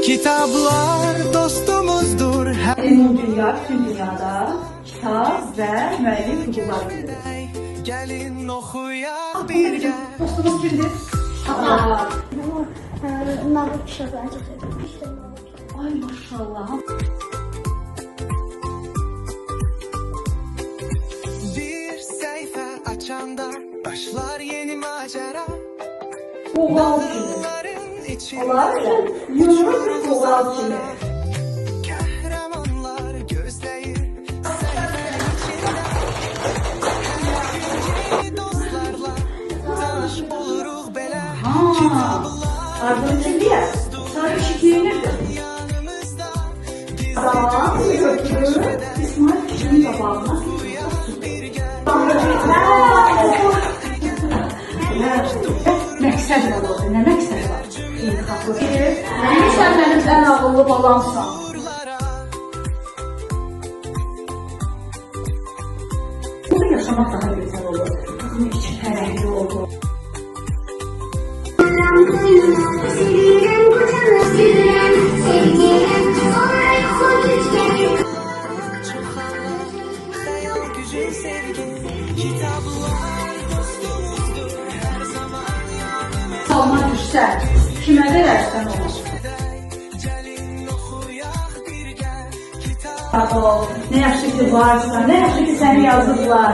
Kitaplar dostumuzdur. Ümum dünya, bütün dünyada kitap ve müellif hukuklar günüdür. Gelin okuyaq birgə. Dostumuz kimdir? Aa. Nağıl kuşağı çok seviyorum. Ay maşallah. Bir səhifə açanda başlar yeni macera. Oğal kimi. Dağların içində Olar ya, Yunus bir oğal kimi. kahramanlar gözləyir. Səhifənin içində yeni dostlarla tanış oluruq belə. Ardın kim diye? Sadece şikayetlerdir. Yanımızda Zaman götürür, İsmail kişinin tabağına. Məqsəd var orada, nə məqsəd var? Xeyirxahlı. Sən mənim ən ağıllı balamsan. Burada yaşamaq daha gözəl olur. Bizim için fərəhli oldu. hayal gücün sevgi. Kitaplar dostumuzdur her zaman yanımızda. Salma düşsə, kimə verərsən olur? Gəlin oxuyaq birgə. Kitab Sağ ol, nə yaxşı ki varsa, nə yaxşı ki səni yazıblar.